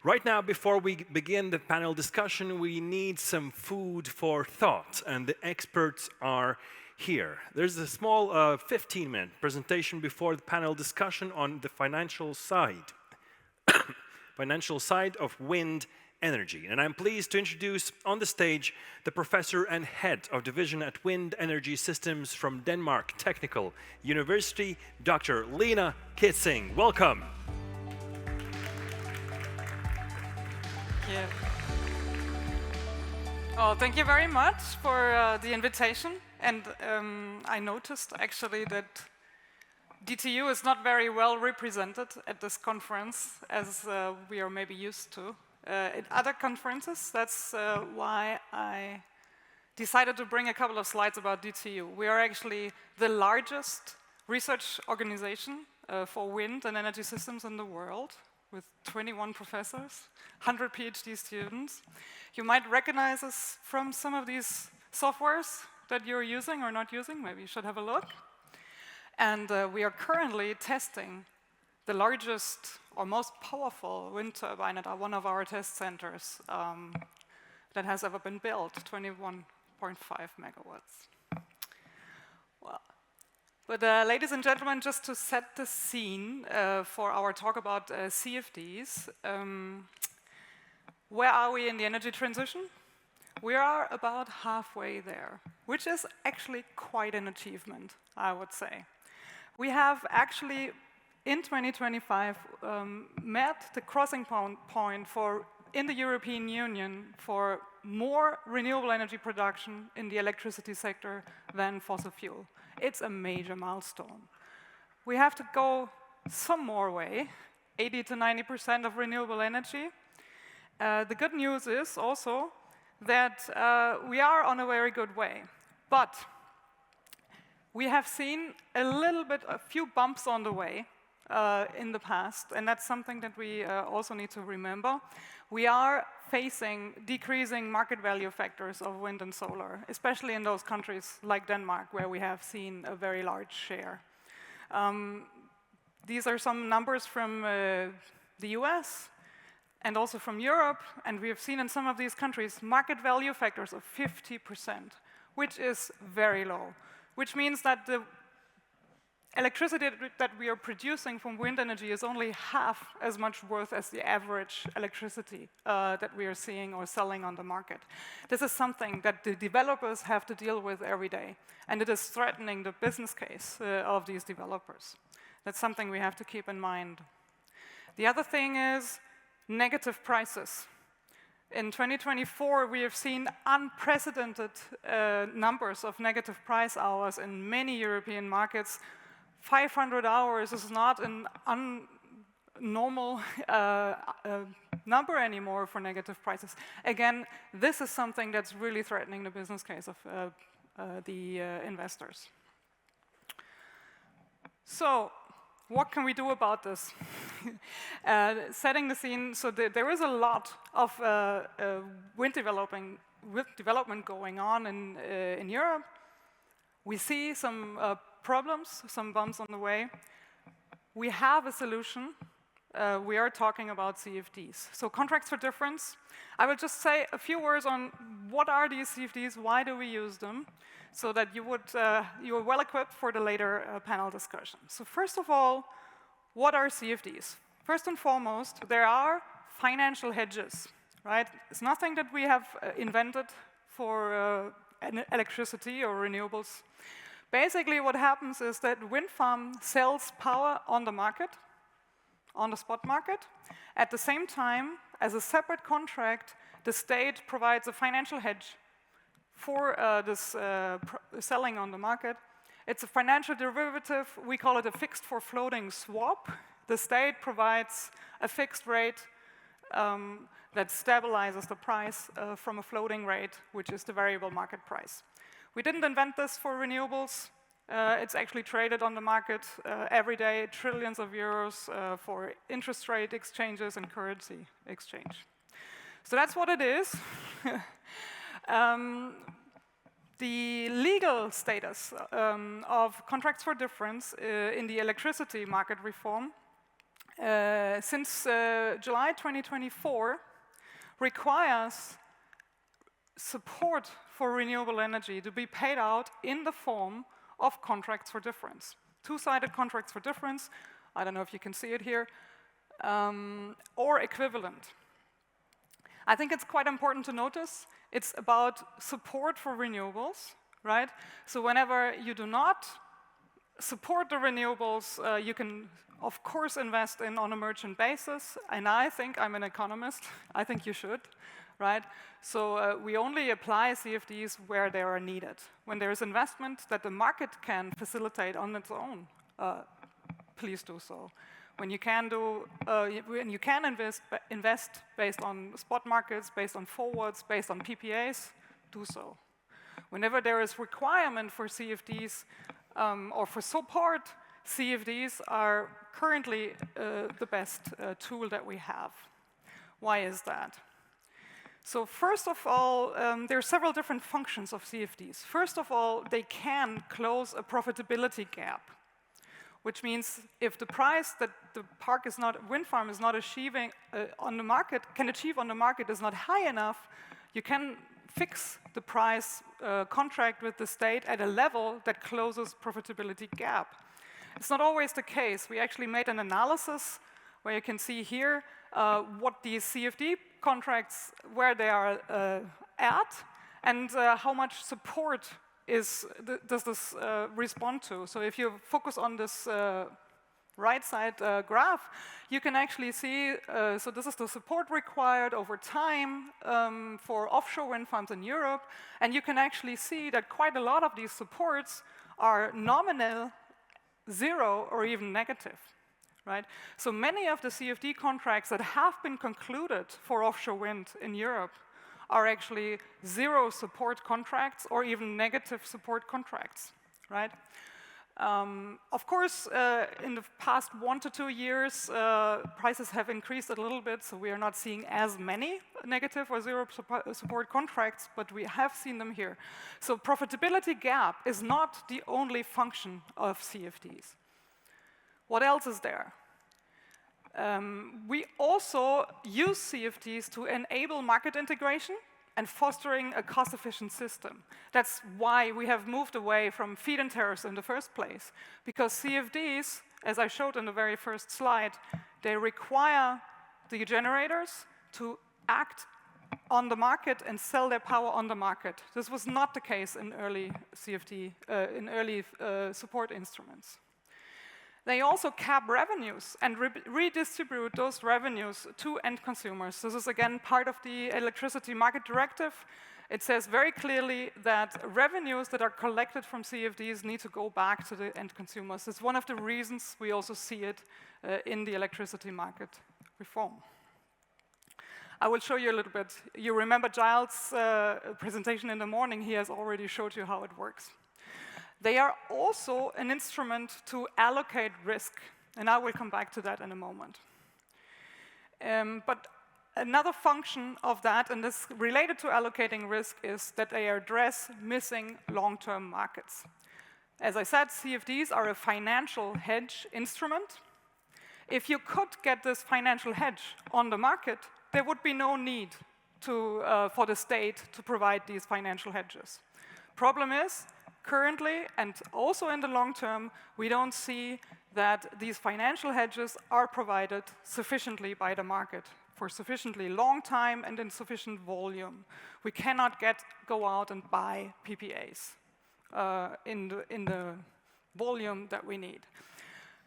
Right now, before we begin the panel discussion, we need some food for thought, and the experts are here. There's a small 15-minute presentation before the panel discussion on the financial side of wind energy. And I'm pleased to introduce on the stage the professor and head of division at Wind Energy Systems from Denmark Technical University, Dr. Lena Kitzing. Welcome. Thank you. Well, thank you very much for the invitation. And I noticed actually that DTU is not very well represented at this conference as we are maybe used to at other conferences. That's why I decided to bring a couple of slides about DTU. We are actually the largest research organization for wind and energy systems in the world, with 21 professors, 100 PhD students. You might recognize us from some of these softwares that you're using or not using. Maybe you should have a look. And we are currently testing the largest or most powerful wind turbine at one of our test centers that has ever been built, 21.5 megawatts. Well, but ladies and gentlemen, just to set the scene for our talk about CFDs, where are we in the energy transition? We are about halfway there, which is actually quite an achievement, I would say. We have actually, in 2025, met the crossing point in the European Union for more renewable energy production in the electricity sector than fossil fuel. It's a major milestone. We have to go some more way, 80 to 90% of renewable energy. The good news is also that we are on a very good way. But we have seen a few bumps on the way in the past, and that's something that we also need to remember. We are facing decreasing market value factors of wind and solar, especially in those countries like Denmark, where we have seen a very large share. These are some numbers from the US and also from Europe, and we have seen in some of these countries market value factors of 50%, which is very low, which means that the electricity that we are producing from wind energy is only half as much worth as the average electricity that we are seeing or selling on the market. This is something that the developers have to deal with every day, and it is threatening the business case of these developers. That's something we have to keep in mind. The other thing is negative prices. In 2024, we have seen unprecedented numbers of negative price hours in many European markets. 500 hours is not an normal number anymore for negative prices. Again, this is something that's really threatening the business case of the investors. So, what can we do about this? Setting the scene, so there is a lot of wind development going on in Europe. We see some problems, some bumps on the way. We have a solution. We are talking about CFDs. So contracts for difference. I will just say a few words on what are these CFDs, why do we use them, so that you are well equipped for the later panel discussion. So first of all, what are CFDs? First and foremost, there are financial hedges, right? It's nothing that we have invented for electricity or renewables. Basically, what happens is that wind farm sells power on the market, on the spot market. At the same time, as a separate contract, the state provides a financial hedge for this selling on the market. It's a financial derivative. We call it a fixed for floating swap. The state provides a fixed rate that stabilizes the price from a floating rate, which is the variable market price. We didn't invent this for renewables. It's actually traded on the market every day, trillions of euros for interest rate exchanges and currency exchange. So that's what it is. The legal status of contracts for difference in the electricity market reform since July 2024, requires support for renewable energy to be paid out in the form of contracts for difference. Two-sided contracts for difference, I don't know if you can see it here, or equivalent. I think it's quite important to notice it's about support for renewables, right? So whenever you do not support the renewables, you can, of course, invest in on a merchant basis, and I think, I'm an economist, I think you should, right? So we only apply CFDs where they are needed. When there is investment that the market can facilitate on its own, please do so. When you can invest based on spot markets, based on forwards, based on PPAs, do so. Whenever there is requirement for CFDs or for support, CFDs are currently the best tool that we have. Why is that? So first of all, there are several different functions of CFDs. First of all, they can close a profitability gap, which means if the price that the wind farm is not achieving on the market, can achieve on the market is not high enough, you can fix the price contract with the state at a level that closes profitability gap. It's not always the case. We actually made an analysis where you can see here what these CFD contracts, where they are at, and how much support does this respond to. So if you focus on this right side graph, you can actually see, so this is the support required over time for offshore wind farms in Europe, and you can actually see that quite a lot of these supports are nominal, zero, or even negative. Right? So many of the CFD contracts that have been concluded for offshore wind in Europe are actually zero support contracts or even negative support contracts. Right? Of course, in the past 1 to 2 years, prices have increased a little bit, so we are not seeing as many negative or zero support contracts, but we have seen them here. So profitability gap is not the only function of CFDs. What else is there? We also use CFDs to enable market integration and fostering a cost-efficient system. That's why we have moved away from feed-in tariffs in the first place, because CFDs, as I showed in the very first slide, they require the generators to act on the market and sell their power on the market. This was not the case in early CFD, support instruments. They also cap revenues and redistribute those revenues to end consumers. This is, again, part of the Electricity Market Directive. It says very clearly that revenues that are collected from CFDs need to go back to the end consumers. It's one of the reasons we also see it in the electricity market reform. I will show you a little bit. You remember Giles' presentation in the morning. He has already showed you how it works. They are also an instrument to allocate risk, and I will come back to that in a moment. But another function of that, and this related to allocating risk, is that they address missing long-term markets. As I said, CFDs are a financial hedge instrument. If you could get this financial hedge on the market, there would be no need for the state to provide these financial hedges. Problem is, currently, and also in the long term, we don't see that these financial hedges are provided sufficiently by the market for sufficiently long time and in sufficient volume. We cannot go out and buy PPAs in the volume that we need.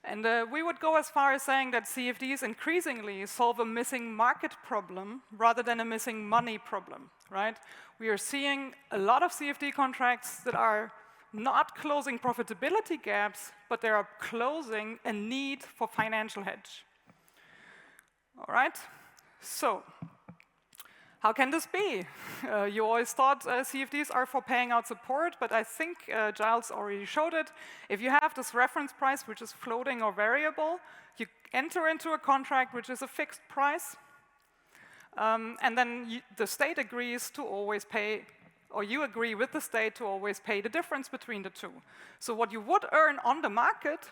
And we would go as far as saying that CFDs increasingly solve a missing market problem rather than a missing money problem, right? We are seeing a lot of CFD contracts that are not closing profitability gaps, but they are closing a need for financial hedge. All right? So, how can this be? You always thought CFDs are for paying out support, but I think Giles already showed it. If you have this reference price, which is floating or variable, you enter into a contract which is a fixed price, and then the state agrees to always pay, or you agree with the state to always pay the difference between the two. So what you would earn on the market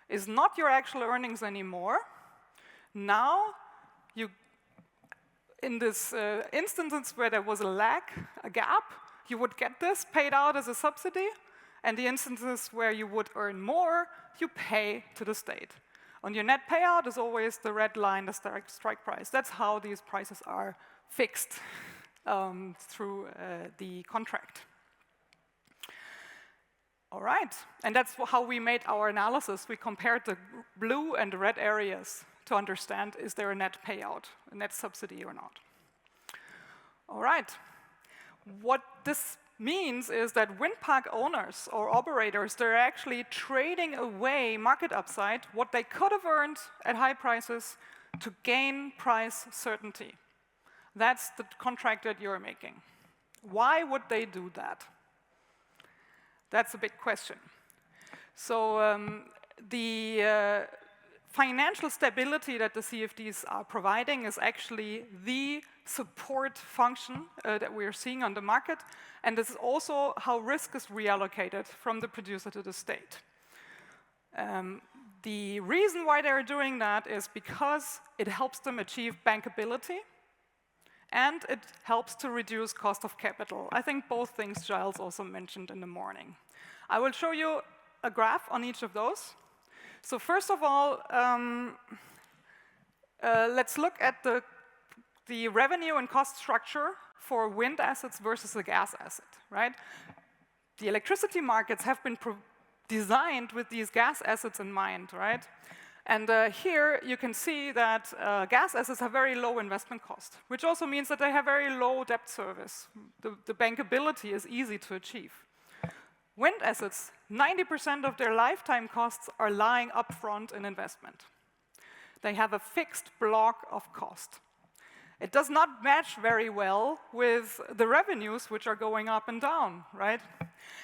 is not your actual earnings anymore, Now, in this instances where there was a lag, a gap, you would get this paid out as a subsidy, and the instances where you would earn more, you pay to the state. On your net payout is always the red line, the strike price. That's how these prices are fixed through the contract. All right, and that's how we made our analysis. We compared the blue and the red areas to understand, is there a net payout, a net subsidy or not? All right, what this means is that wind park owners or operators, they're actually trading away market upside, what they could have earned at high prices, to gain price certainty. That's the contract that you're making. Why would they do that? That's a big question. So the financial stability that the CFDs are providing is actually the support function that we are seeing on the market, and this is also how risk is reallocated from the producer to the state. The reason why they're doing that is because it helps them achieve bankability, and it helps to reduce cost of capital. I think both things Giles also mentioned in the morning. I will show you a graph on each of those. So first of all, let's look at the revenue and cost structure for wind assets versus a gas asset, right? The electricity markets have been designed with these gas assets in mind, right? And here you can see that gas assets have very low investment cost, which also means that they have very low debt service. The bankability is easy to achieve. Wind assets, 90% of their lifetime costs are lying upfront in investment. They have a fixed block of cost. It does not match very well with the revenues which are going up and down, right?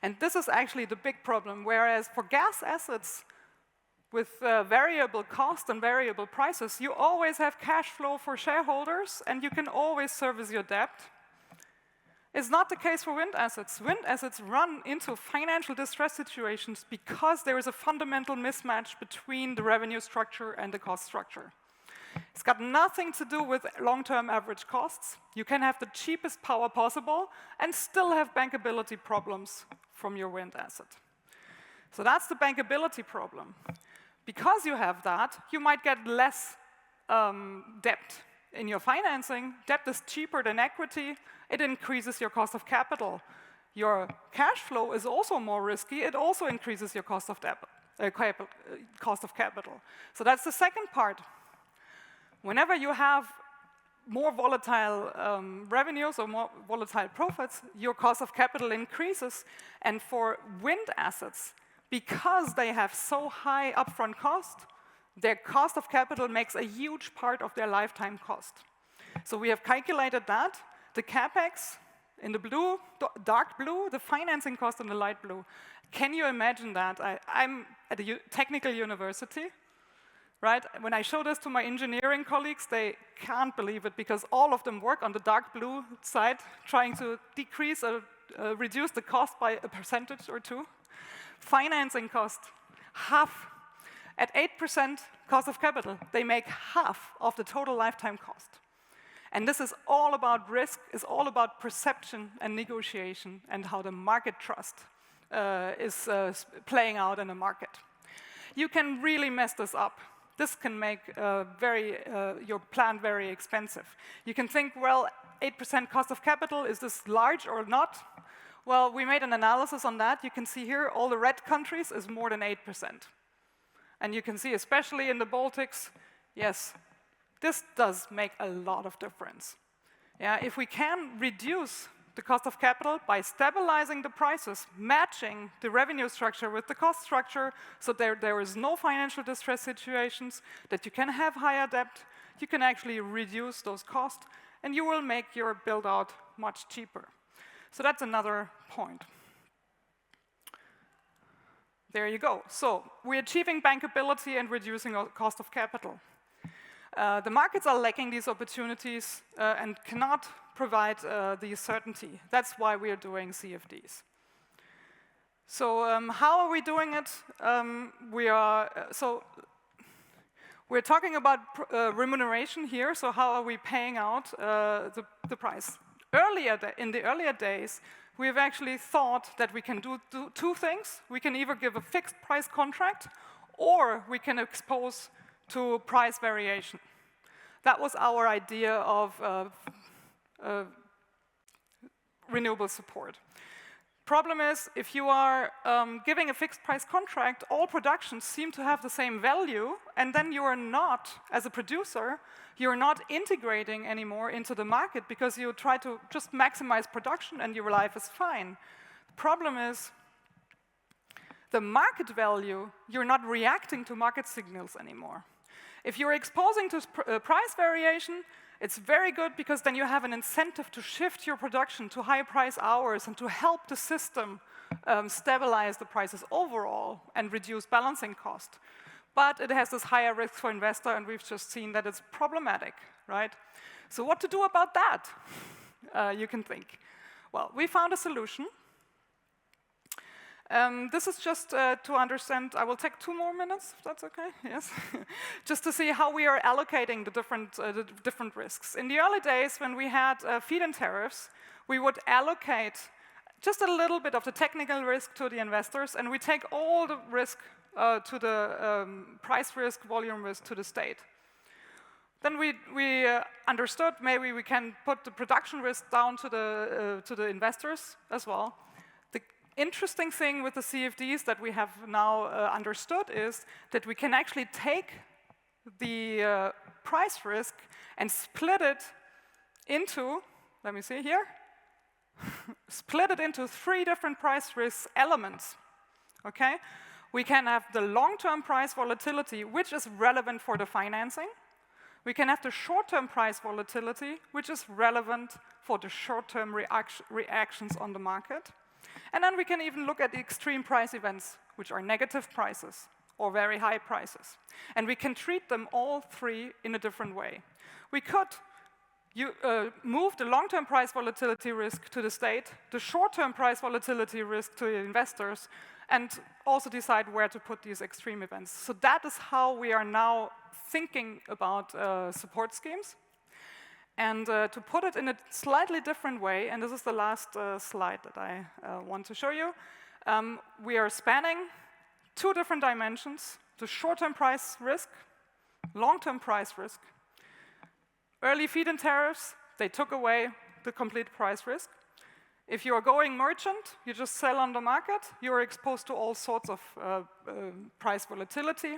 And this is actually the big problem, whereas for gas assets with variable cost and variable prices, you always have cash flow for shareholders and you can always service your debt. It's not the case for wind assets. Wind assets run into financial distress situations because there is a fundamental mismatch between the revenue structure and the cost structure. It's got nothing to do with long-term average costs. You can have the cheapest power possible and still have bankability problems from your wind asset. So that's the bankability problem. Because you have that, you might get less debt in your financing. Debt is cheaper than equity. It increases your cost of capital. Your cash flow is also more risky. It also increases your cost of capital. So that's the second part. Whenever you have more volatile revenues or more volatile profits, your cost of capital increases. And for wind assets, because they have so high upfront cost, their cost of capital makes a huge part of their lifetime cost. So we have calculated that. The CapEx in the blue, dark blue, the financing cost in the light blue. Can you imagine that? I'm at a technical university, right? When I show this to my engineering colleagues, they can't believe it because all of them work on the dark blue side, trying to decrease or reduce the cost by a percentage or two. Financing cost, half. At 8% cost of capital, they make half of the total lifetime cost. And this is all about risk, is all about perception and negotiation and how the market trust is playing out in the market. You can really mess this up. This can make your plan very expensive. You can think, well, 8% cost of capital, is this large or not? Well, we made an analysis on that. You can see here all the red countries is more than 8%. And you can see, especially in the Baltics, yes, this does make a lot of difference. Yeah, if we can reduce the cost of capital by stabilizing the prices, matching the revenue structure with the cost structure, so there is no financial distress situations, that you can have higher debt, you can actually reduce those costs, and you will make your build-out much cheaper. So that's another point. There you go. So we're achieving bankability and reducing our cost of capital. The markets are lacking these opportunities and cannot provide the certainty. That's why we are doing CFDs. So how are we doing it? We're talking about remuneration here, so how are we paying out the price? In the earlier days, we've actually thought that we can do two things. We can either give a fixed price contract, or we can expose to price variation. That was our idea of renewable support. Problem is, if you are giving a fixed price contract, all productions seem to have the same value, and then you are not, as a producer, you're not integrating anymore into the market because you try to just maximize production and your life is fine. The problem is, the market value, you're not reacting to market signals anymore. If you're exposing to price variation, it's very good because then you have an incentive to shift your production to high price hours and to help the system stabilize the prices overall and reduce balancing cost. But it has this higher risk for investor, and we've just seen that it's problematic, right? So what to do about that? You can think. Well, we found a solution. This is just to understand, I will take 2 more minutes, if that's okay, yes. Just to see how we are allocating the different risks. In the early days, when we had feed-in tariffs, we would allocate just a little bit of the technical risk to the investors, and we take all the risk to the price risk, volume risk to the state. Then we understood maybe we can put the production risk down to the investors as well. Interesting thing with the CFDs that we have now understood is that we can actually take the price risk and split it into, let me see here, split it into 3 different price risk elements, okay? We can have the long-term price volatility, which is relevant for the financing. We can have the short-term price volatility, which is relevant for the short-term reactions on the market. And then we can even look at the extreme price events, which are negative prices or very high prices. And we can treat them all 3 in a different way. We could move the long-term price volatility risk to the state, the short-term price volatility risk to the investors, and also decide where to put these extreme events. So that is how we are now thinking about support schemes. And to put it in a slightly different way, and this is the last slide that I want to show you, we are spanning 2 different dimensions: the short-term price risk, long-term price risk. Early feed-in tariffs, they took away the complete price risk. If you are going merchant, you just sell on the market, you are exposed to all sorts of price volatility.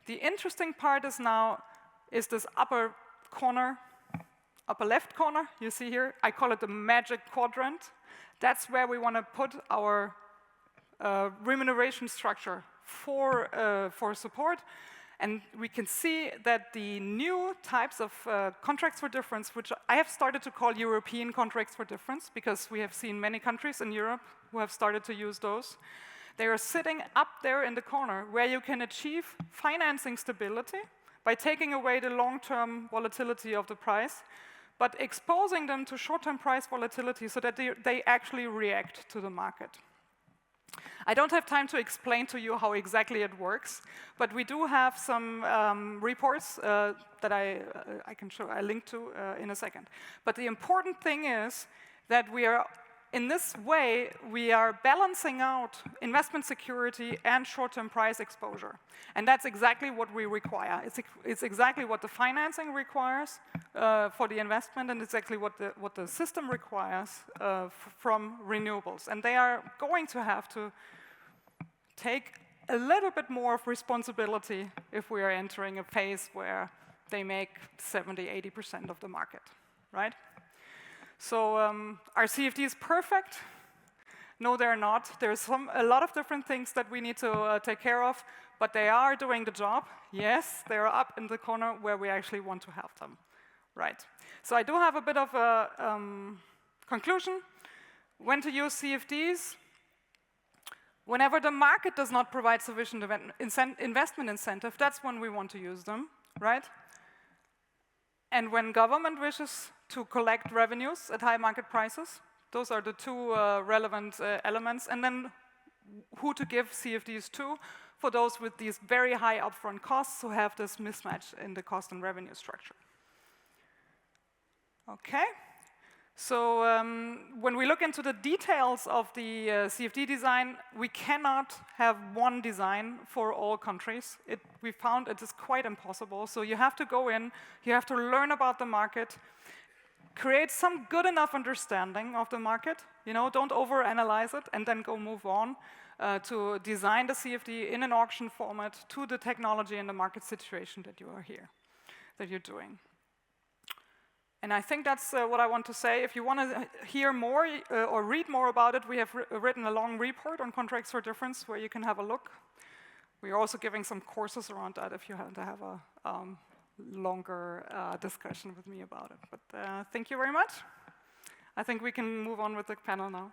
The interesting part is now this upper corner, upper left corner, you see here, I call it the magic quadrant. That's where we want to put our remuneration structure for support. And we can see that the new types of contracts for difference, which I have started to call European contracts for difference, because we have seen many countries in Europe who have started to use those. They are sitting up there in the corner where you can achieve financing stability by taking away the long-term volatility of the price, but exposing them to short-term price volatility so that they actually react to the market. I don't have time to explain to you how exactly it works, but we do have some reports that I can show, I link to in a second. But the important thing is that we are, in this way, we are balancing out investment security and short-term price exposure. And that's exactly what we require. It's exactly what the financing requires for the investment, and exactly what the system requires from renewables. And they are going to have to take a little bit more of responsibility if we are entering a phase where they make 70–80% of the market, right? So are CFDs perfect? No, they're not. There's a lot of different things that we need to take care of, but they are doing the job. Yes, they're up in the corner where we actually want to have them, right? So I do have a bit of a conclusion. When to use CFDs? Whenever the market does not provide sufficient investment incentive, that's when we want to use them, right? And when government wishes to collect revenues at high market prices, those are the 2 relevant elements. And then who to give CFDs to? for those with these very high upfront costs who have this mismatch in the cost and revenue structure. Okay. So when we look into the details of the CFD design, we cannot have one design for all countries. We found it is quite impossible. So you have to go in, you have to learn about the market, create some good enough understanding of the market. You know, don't overanalyze it, and then go move on to design the CFD in an auction format to the technology and the market situation that you are here, that you're doing. And I think that's what I want to say. If you want to hear more or read more about it, we have written a long report on contracts for difference where you can have a look. We are also giving some courses around that if you want to have a longer discussion with me about it. But thank you very much. I think we can move on with the panel now.